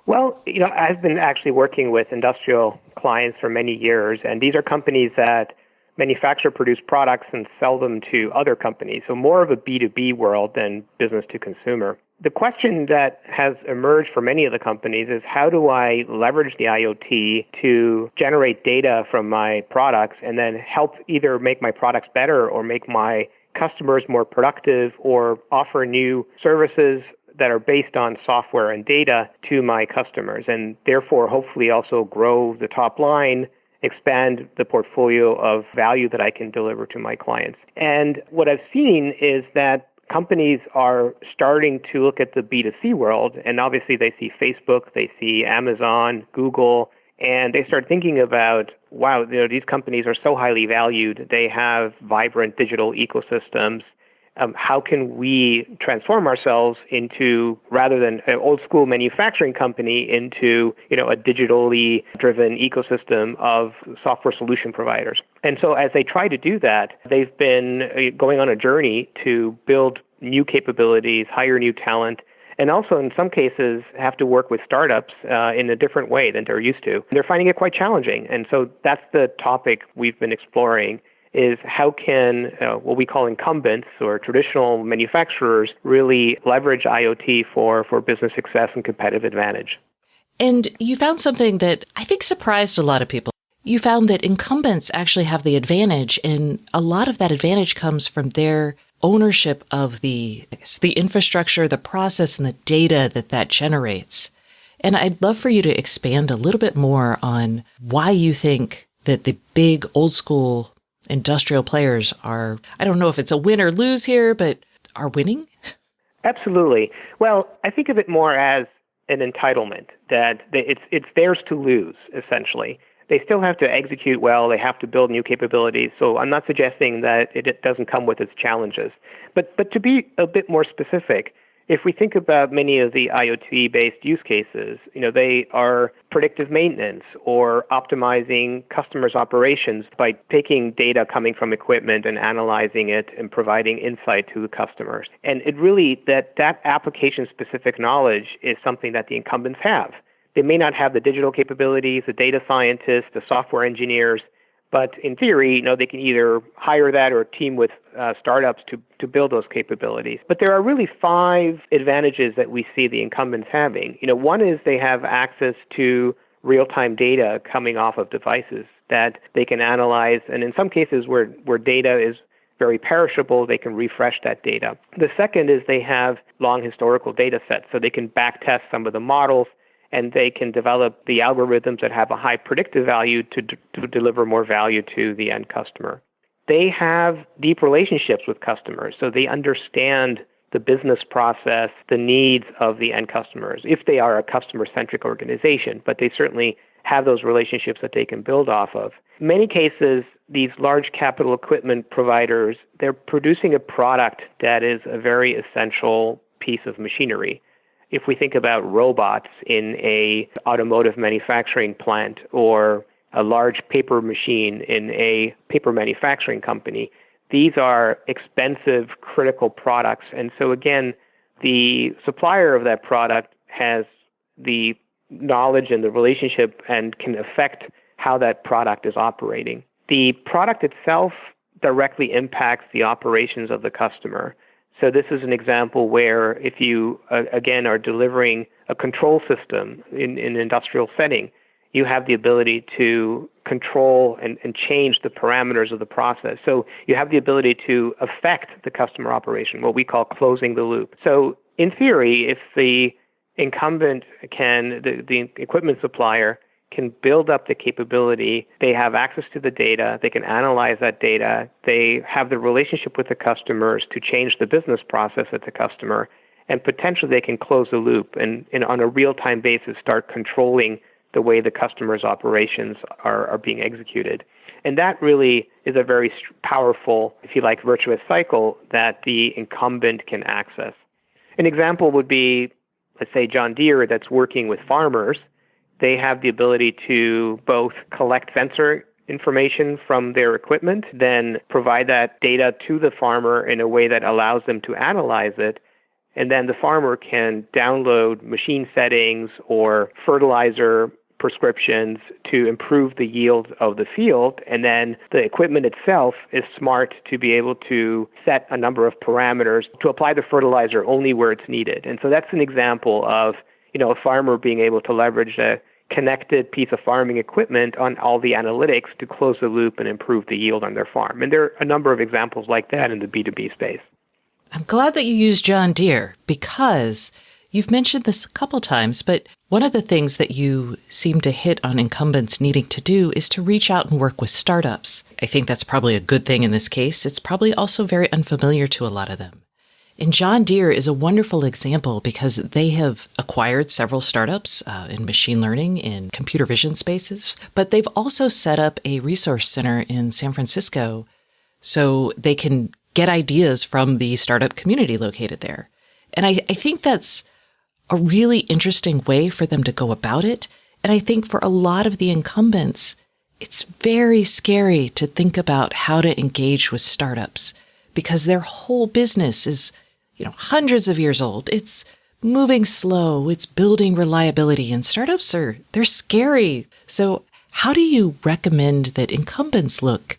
Speaker 5: Well, I've been actually working with industrial clients for many years, and these are companies that manufacture, produce products, and sell them to other companies. So more of a B2B world than business to consumer. The question that has emerged for many of the companies is, how do I leverage the IoT to generate data from my products and then help either make my products better or make my customers more productive or offer new services that are based on software and data to my customers, and therefore hopefully also grow the top line, expand the portfolio of value that I can deliver to my clients. And what I've seen is that companies are starting to look at the B2C world, and obviously they see Facebook, they see Amazon, Google, and they start thinking about, wow, these companies are so highly valued. They have vibrant digital ecosystems. How can we transform ourselves into, rather than an old school manufacturing company, into a digitally driven ecosystem of software solution providers? And so as they try to do that, they've been going on a journey to build new capabilities, hire new talent, and also in some cases have to work with startups in a different way than they're used to. They're finding it quite challenging. And so that's the topic we've been exploring, is how can what we call incumbents or traditional manufacturers really leverage IoT for business success and competitive advantage.
Speaker 1: And you found something that I think surprised a lot of people. You found that incumbents actually have the advantage, and a lot of that advantage comes from their ownership of the infrastructure, the process, and the data that generates. And I'd love for you to expand a little bit more on why you think that the big old school industrial players are, I don't know if it's a win or lose here, but are winning?
Speaker 5: Absolutely. Well, I think of it more as an entitlement, that it's theirs to lose, essentially. They still have to execute well. They have to build new capabilities. So I'm not suggesting that it doesn't come with its challenges. But to be a bit more specific, if we think about many of the IoT-based use cases, they are predictive maintenance or optimizing customers' operations by taking data coming from equipment and analyzing it and providing insight to the customers. And it really, that application-specific knowledge is something that the incumbents have. They may not have the digital capabilities, the data scientists, the software engineers, but in theory, they can either hire that or team with startups to build those capabilities. But there are really 5 advantages that we see the incumbents having. One is they have access to real-time data coming off of devices that they can analyze, and in some cases where data is very perishable, they can refresh that data. The second is they have long historical data sets, so they can backtest some of the models, and they can develop the algorithms that have a high predictive value to deliver more value to the end customer. They have deep relationships with customers, so they understand the business process, the needs of the end customers, if they are a customer-centric organization, but they certainly have those relationships that they can build off of. In many cases, these large capital equipment providers, they're producing a product that is a very essential piece of machinery. If we think about robots in a automotive manufacturing plant or a large paper machine in a paper manufacturing company, these are expensive, critical products. And so again, the supplier of that product has the knowledge and the relationship and can affect how that product is operating. The product itself directly impacts the operations of the customer. So this is an example where if you, again, are delivering a control system in an industrial setting, you have the ability to control and change the parameters of the process. So you have the ability to affect the customer operation, what we call closing the loop. So in theory, if the incumbent the equipment supplier can build up the capability, they have access to the data, they can analyze that data, they have the relationship with the customers to change the business process at the customer, and potentially they can close the loop and on a real-time basis start controlling the way the customer's operations are being executed. And that really is a very powerful, if you like, virtuous cycle that the incumbent can access. An example would be, let's say, John Deere that's working with farmers. They have the ability to both collect sensor information from their equipment, then provide that data to the farmer in a way that allows them to analyze it. And then the farmer can download machine settings or fertilizer prescriptions to improve the yield of the field. And then the equipment itself is smart to be able to set a number of parameters to apply the fertilizer only where it's needed. And so that's an example of a farmer being able to leverage a connected piece of farming equipment on all the analytics to close the loop and improve the yield on their farm. And there are a number of examples like that in the B2B space.
Speaker 1: I'm glad that you used John Deere because you've mentioned this a couple times, but one of the things that you seem to hit on incumbents needing to do is to reach out and work with startups. I think that's probably a good thing in this case. It's probably also very unfamiliar to a lot of them. And John Deere is a wonderful example because they have acquired several startups in machine learning, in computer vision spaces, but they've also set up a resource center in San Francisco so they can get ideas from the startup community located there. And I think that's a really interesting way for them to go about it. And I think for a lot of the incumbents, it's very scary to think about how to engage with startups because their whole business is hundreds of years old. It's moving slow. It's building reliability. And startups they're scary. So how do you recommend that incumbents look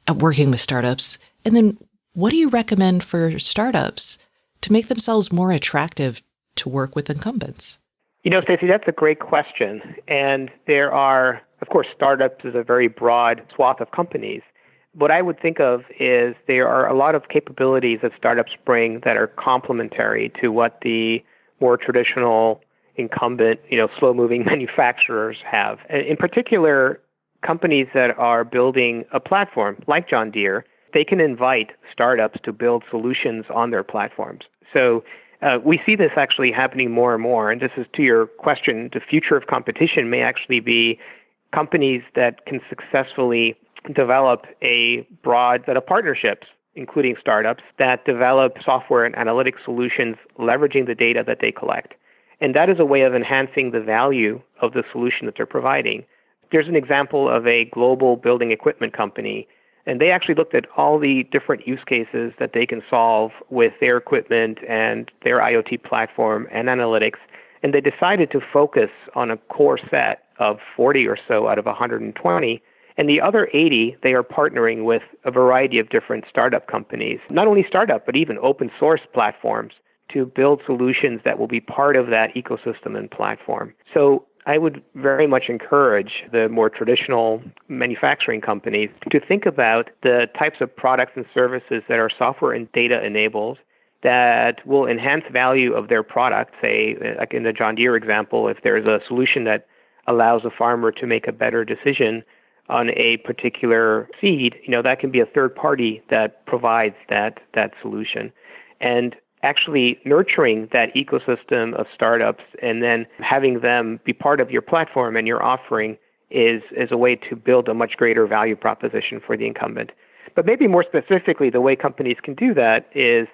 Speaker 1: at working with startups? And then what do you recommend for startups to make themselves more attractive to work with incumbents?
Speaker 5: Stacey, that's a great question. And there are, of course, startups is a very broad swath of companies. What I would think of is there are a lot of capabilities that startups bring that are complementary to what the more traditional incumbent, slow-moving manufacturers have. In particular, companies that are building a platform like John Deere, they can invite startups to build solutions on their platforms. So we see this actually happening more and more. And this is to your question, the future of competition may actually be companies that can successfully develop a broad set of partnerships, including startups, that develop software and analytics solutions leveraging the data that they collect. And that is a way of enhancing the value of the solution that they're providing. There's an example of a global building equipment company, and they actually looked at all the different use cases that they can solve with their equipment and their IoT platform and analytics, and they decided to focus on a core set of 40 or so out of 120. And the other 80, they are partnering with a variety of different startup companies, not only startup, but even open source platforms to build solutions that will be part of that ecosystem and platform. So I would very much encourage the more traditional manufacturing companies to think about the types of products and services that are software and data enabled that will enhance value of their product. Say, like in the John Deere example, if there's a solution that allows a farmer to make a better decision on a particular seed, that can be a third party that provides that solution. And actually nurturing that ecosystem of startups and then having them be part of your platform and your offering is a way to build a much greater value proposition for the incumbent. But maybe more specifically, the way companies can do that is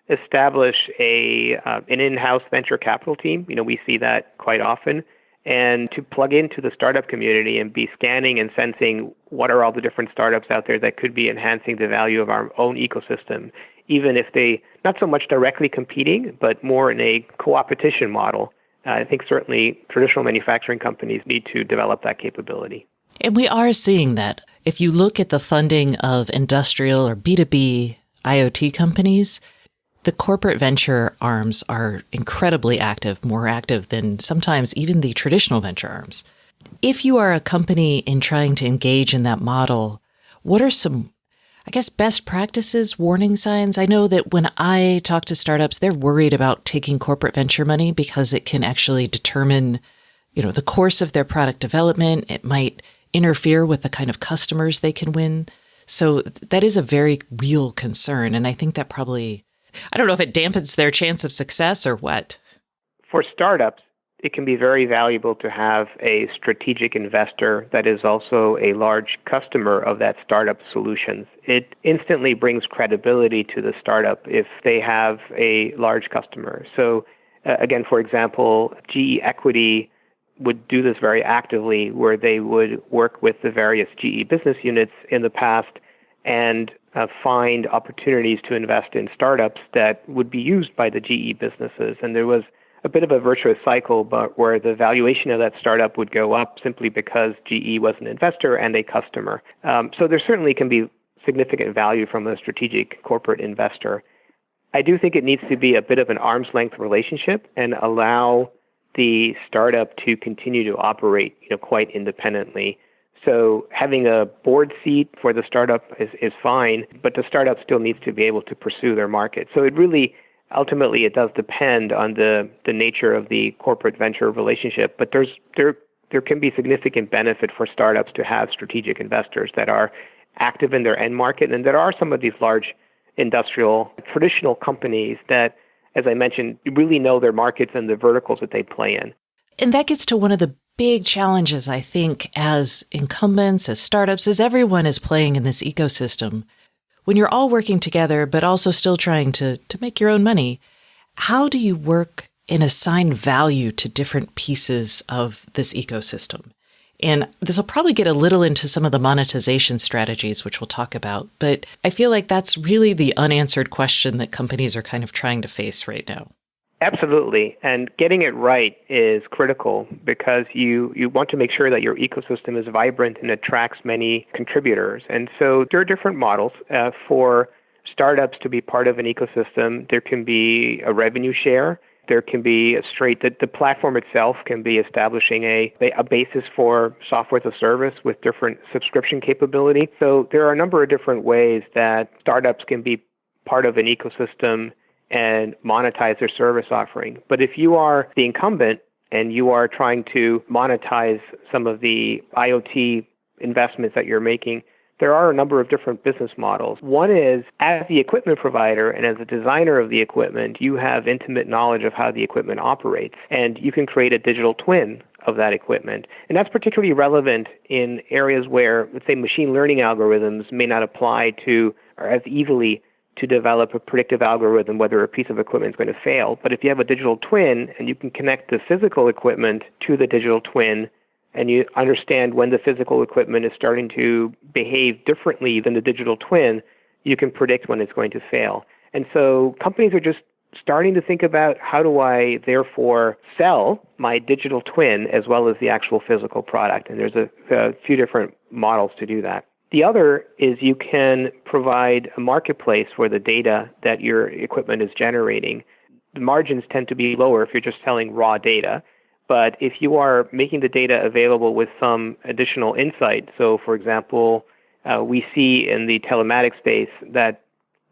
Speaker 5: establish an in-house venture capital team. We see that quite often. And to plug into the startup community and be scanning and sensing what are all the different startups out there that could be enhancing the value of our own ecosystem, even if they not so much directly competing, but more in a co-opetition model. I think certainly traditional manufacturing companies need to develop that capability.
Speaker 1: And we are seeing that. If you look at the funding of industrial or B2B IoT companies, the corporate venture arms are incredibly active, more active than sometimes even the traditional venture arms. If you are a company in trying to engage in that model, what are some, best practices, warning signs? I know that when I talk to startups, they're worried about taking corporate venture money because it can actually determine, the course of their product development. It might interfere with the kind of customers they can win. So that is a very real concern. And I think that probably, I don't know if it dampens their chance of success or what.
Speaker 5: For startups, it can be very valuable to have a strategic investor that is also a large customer of that startup solutions. It instantly brings credibility to the startup if they have a large customer. So again, for example, GE Equity would do this very actively, where they would work with the various GE business units in the past and find opportunities to invest in startups that would be used by the GE businesses. And there was a bit of a virtuous cycle, but where the valuation of that startup would go up simply because GE was an investor and a customer. So there certainly can be significant value from a strategic corporate investor. I do think it needs to be a bit of an arm's length relationship and allow the startup to continue to operate, quite independently. So having a board seat for the startup is fine, but the startup still needs to be able to pursue their market. So it really, ultimately, it does depend on the nature of the corporate venture relationship. But there can be significant benefit for startups to have strategic investors that are active in their end market. And there are some of these large industrial traditional companies that, as I mentioned, really know their markets and the verticals that they play in.
Speaker 1: And that gets to one of the big challenges, I think, as incumbents, as startups, as everyone is playing in this ecosystem. When you're all working together, but also still trying to make your own money, how do you work and assign value to different pieces of this ecosystem? And this will probably get a little into some of the monetization strategies, which we'll talk about. But I feel like that's really the unanswered question that companies are kind of trying to face right now.
Speaker 5: Absolutely. And getting it right is critical because you want to make sure that your ecosystem is vibrant and attracts many contributors. And so there are different models for startups to be part of an ecosystem. There can be a revenue share. There can be the platform itself can be establishing a basis for software as a service with different subscription capability. So there are a number of different ways that startups can be part of an ecosystem and monetize their service offering. But if you are the incumbent and you are trying to monetize some of the IoT investments that you're making, there are a number of different business models. One is, as the equipment provider and as a designer of the equipment, you have intimate knowledge of how the equipment operates, and you can create a digital twin of that equipment. And that's particularly relevant in areas where, let's say, machine learning algorithms may not apply to or as easily to develop a predictive algorithm whether a piece of equipment is going to fail. But if you have a digital twin and you can connect the physical equipment to the digital twin, and you understand when the physical equipment is starting to behave differently than the digital twin, you can predict when it's going to fail. And so companies are just starting to think about, how do I therefore sell my digital twin as well as the actual physical product? And there's a few different models to do that. The other is you can provide a marketplace for the data that your equipment is generating. The margins tend to be lower if you're just selling raw data. But if you are making the data available with some additional insight, so for example, we see in the telematics space that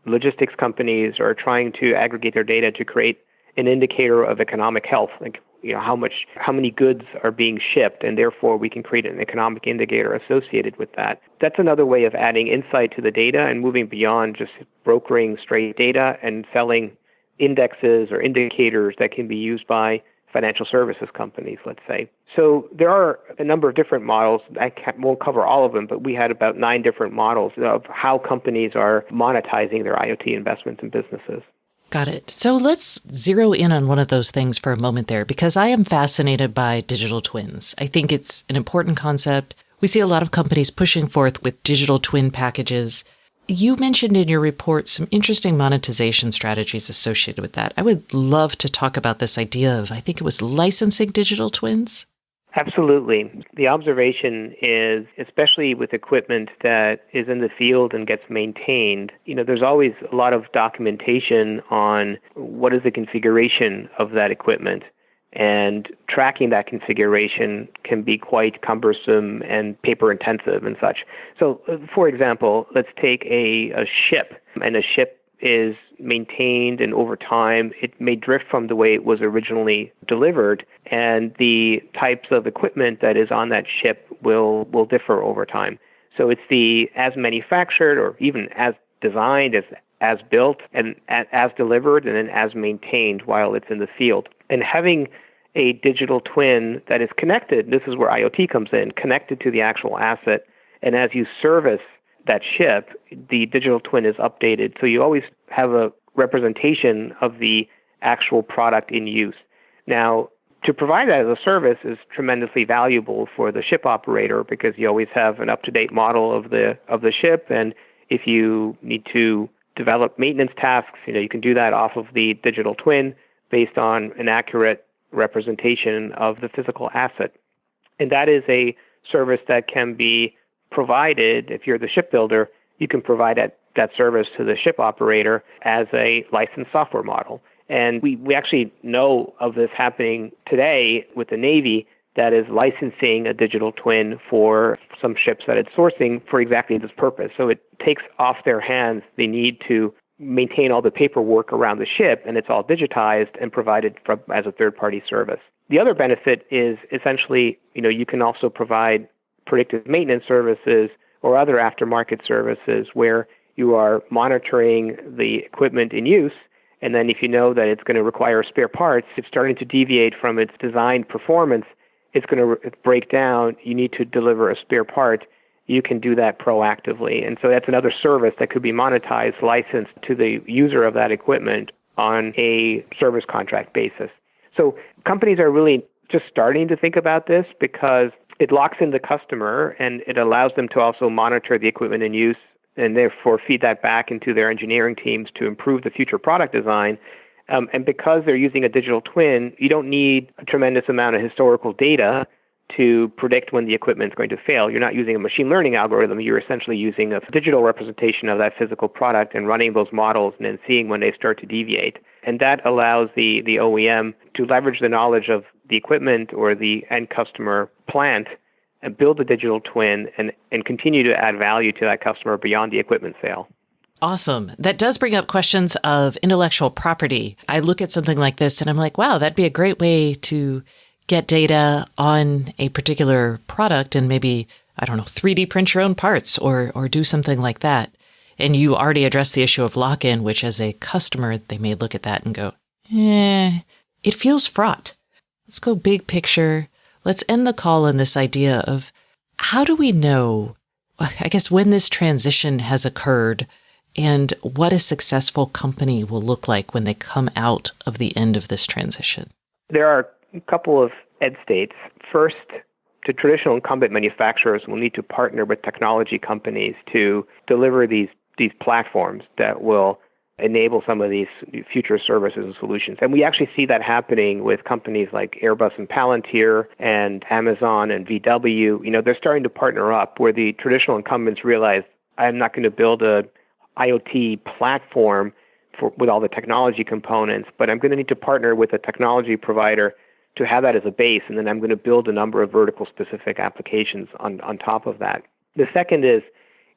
Speaker 5: logistics companies are trying to aggregate their data to create an indicator of economic health, like how many goods are being shipped, and therefore we can create an economic indicator associated with that. That's another way of adding insight to the data and moving beyond just brokering straight data and selling indexes or indicators that can be used by financial services companies, let's say. So there are a number of different models. I won't cover all of them, but we had about 9 different models of how companies are monetizing their IoT investments and businesses.
Speaker 1: Got it. So let's zero in on one of those things for a moment there, because I am fascinated by digital twins. I think it's an important concept. We see a lot of companies pushing forth with digital twin packages. You mentioned in your report some interesting monetization strategies associated with that. I would love to talk about this idea of, I think it was licensing digital twins.
Speaker 5: Absolutely. The observation is, especially with equipment that is in the field and gets maintained, there's always a lot of documentation on what is the configuration of that equipment. And tracking that configuration can be quite cumbersome and paper intensive and such. So, for example, let's take a ship, and a ship is maintained, and over time it may drift from the way it was originally delivered, and the types of equipment that is on that ship will differ over time. So it's the as manufactured or even as designed, as built, and as delivered, and then as maintained while it's in the field. And having a digital twin that is connected, this is where IoT comes in, connected to the actual asset, and as you service that ship, the digital twin is updated. So you always have a representation of the actual product in use. Now, to provide that as a service is tremendously valuable for the ship operator because you always have an up-to-date model of the ship, and if you need to develop maintenance tasks, you can do that off of the digital twin based on an accurate representation of the physical asset. And that is a service that can be provided. If you're the shipbuilder, you can provide that service to the ship operator as a licensed software model. And we actually know of this happening today with the Navy that is licensing a digital twin for some ships that it's sourcing for exactly this purpose. So it takes off their hands the need to maintain all the paperwork around the ship, and it's all digitized and provided as a third-party service. The other benefit is essentially, you can also provide predictive maintenance services or other aftermarket services where you are monitoring the equipment in use, and then if you know that it's going to require spare parts, it's starting to deviate from its designed performance, it's going to break down, you need to deliver a spare part, you can do that proactively. And so that's another service that could be monetized, licensed to the user of that equipment on a service contract basis. So companies are really just starting to think about this because it locks in the customer and it allows them to also monitor the equipment in use and therefore feed that back into their engineering teams to improve the future product design. And because they're using a digital twin, you don't need a tremendous amount of historical data to predict when the equipment is going to fail. You're not using a machine learning algorithm. You're essentially using a digital representation of that physical product and running those models and then seeing when they start to deviate. And that allows the OEM to leverage the knowledge of the equipment or the end customer plant and build a digital twin and continue to add value to that customer beyond the equipment sale.
Speaker 1: Awesome. That does bring up questions of intellectual property. I look at something like this and I'm like, wow, that'd be a great way to get data on a particular product and maybe, 3D print your own parts or do something like that. And you already addressed the issue of lock-in, which as a customer, they may look at that and go, it feels fraught. Let's go big picture. Let's end the call on this idea of how do we know, I guess, when this transition has occurred and what a successful company will look like when they come out of the end of this transition?
Speaker 5: There are a couple of end states. First, the traditional incumbent manufacturers will need to partner with technology companies to deliver these platforms that will enable some of these future services and solutions. And we actually see that happening with companies like Airbus and Palantir and Amazon and VW. They're starting to partner up where the traditional incumbents realize, I'm not going to build a IoT platform with all the technology components, but I'm going to need to partner with a technology provider to have that as a base, and then I'm going to build a number of vertical specific applications on top of that. The second is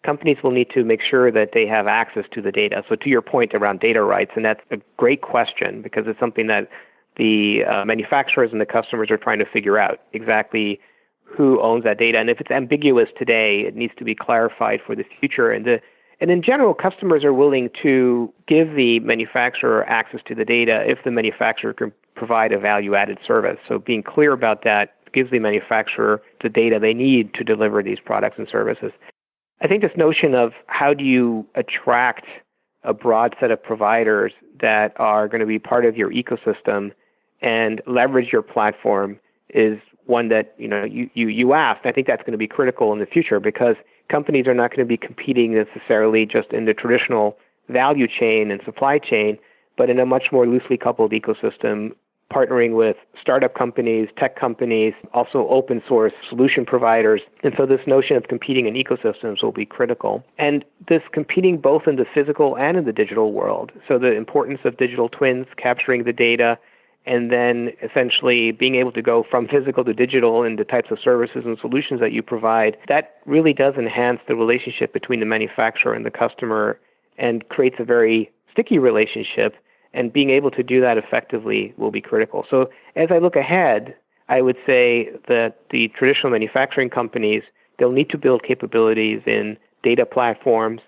Speaker 5: companies will need to make sure that they have access to the data. So to your point around data rights, and that's a great question because it's something that the manufacturers and the customers are trying to figure out exactly who owns that data. And if it's ambiguous today, it needs to be clarified for the future. And in general, customers are willing to give the manufacturer access to the data if the manufacturer can provide a value-added service. So being clear about that gives the manufacturer the data they need to deliver these products and services. I think this notion of how do you attract a broad set of providers that are going to be part of your ecosystem and leverage your platform is one that you asked. I think that's going to be critical in the future because companies are not going to be competing necessarily just in the traditional value chain and supply chain, but in a much more loosely coupled ecosystem, partnering with startup companies, tech companies, also open source solution providers. And so this notion of competing in ecosystems will be critical. And this competing both in the physical and in the digital world. So the importance of digital twins, capturing the data, and then essentially being able to go from physical to digital in the types of services and solutions that you provide, that really does enhance the relationship between the manufacturer and the customer and creates a very sticky relationship. And being able to do that effectively will be critical. So as I look ahead, I would say that the traditional manufacturing companies, they'll need to build capabilities in data platforms,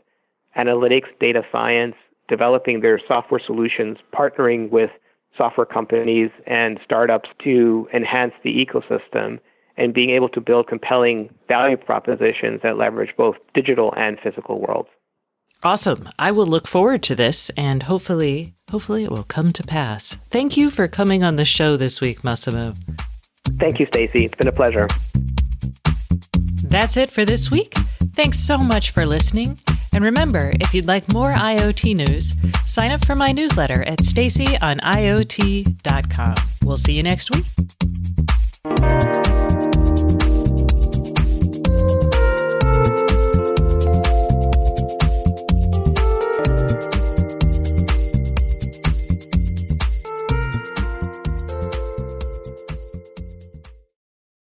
Speaker 5: analytics, data science, developing their software solutions, partnering with software companies and startups to enhance the ecosystem, and being able to build compelling value propositions that leverage both digital and physical worlds.
Speaker 1: Awesome. I will look forward to this, and hopefully it will come to pass. Thank you for coming on the show this week, Massimo.
Speaker 5: Thank you, Stacy. It's been a pleasure.
Speaker 1: That's it for this week. Thanks so much for listening. And remember, if you'd like more IoT news, sign up for my newsletter at stacyoniot.com. We'll see you next week.